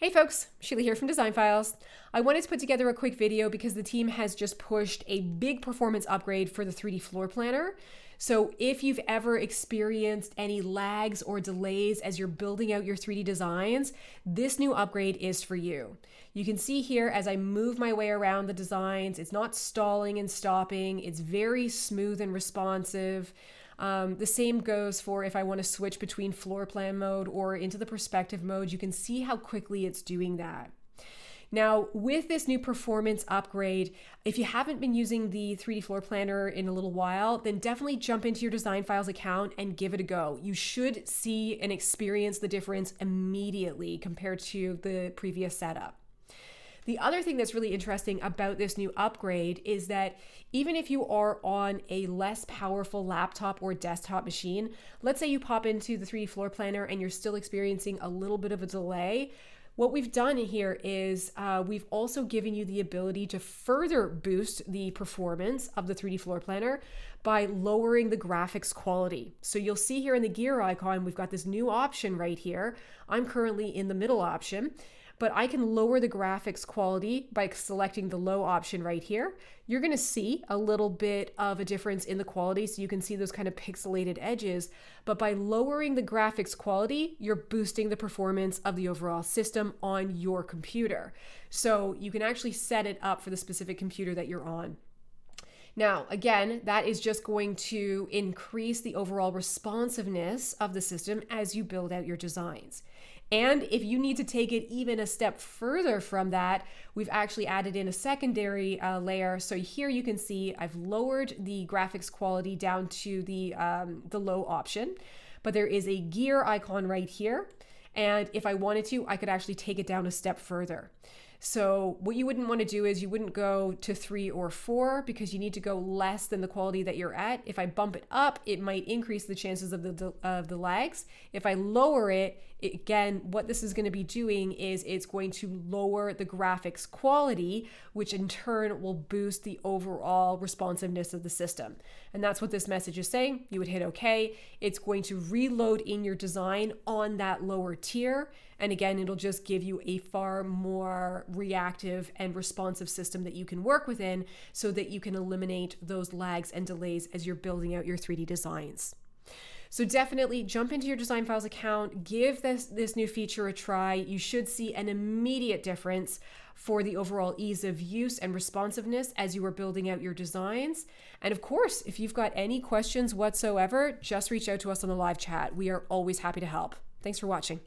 Hey folks, Sheila here from Design Files. I wanted to put together a quick video because the team has just pushed a big performance upgrade for the 3D floor planner. So if you've ever experienced any lags or delays as you're building out your 3D designs, this new upgrade is for you. You can see here as I move my way around the designs, it's not stalling and stopping, it's very smooth and responsive. The same goes for if I want to switch between floor plan mode or into the perspective mode. You can see how quickly it's doing that. Now, with this new performance upgrade, if you haven't been using the 3D floor planner in a little while, then definitely jump into your Design Files account and give it a go. You should see and experience the difference immediately compared to the previous setup. The other thing that's really interesting about this new upgrade is that even if you are on a less powerful laptop or desktop machine, let's say you pop into the 3D floor planner and you're still experiencing a little bit of a delay, what we've done here is we've also given you the ability to further boost the performance of the 3D floor planner by lowering the graphics quality. So you'll see here in the gear icon, we've got this new option right here. I'm currently in the middle option, but I can lower the graphics quality by selecting the low option right here. You're gonna see a little bit of a difference in the quality, so you can see those kind of pixelated edges, but by lowering the graphics quality, you're boosting the performance of the overall system on your computer. So you can actually set it up for the specific computer that you're on. Now, again, that is just going to increase the overall responsiveness of the system as you build out your designs. And if you need to take it even a step further from that, we've actually added in a secondary layer. So here you can see I've lowered the graphics quality down to the low option, but there is a gear icon right here. And if I wanted to, I could actually take it down a step further. So what you wouldn't want to do is you wouldn't go to 3 or 4 because you need to go less than the quality that you're at. If I bump it up, it might increase the chances of the lags. If I lower it, again, what this is going to be doing is it's going to lower the graphics quality, which in turn will boost the overall responsiveness of the system. And that's what this message is saying. You would hit OK. It's going to reload in your design on that lower tier. And again, it'll just give you a far more reactive and responsive system that you can work within so that you can eliminate those lags and delays as you're building out your 3D designs. So definitely jump into your Design Files account, give this new feature a try. You should see an immediate difference for the overall ease of use and responsiveness as you are building out your designs. And of course, if you've got any questions whatsoever, just reach out to us on the live chat. We are always happy to help. Thanks for watching.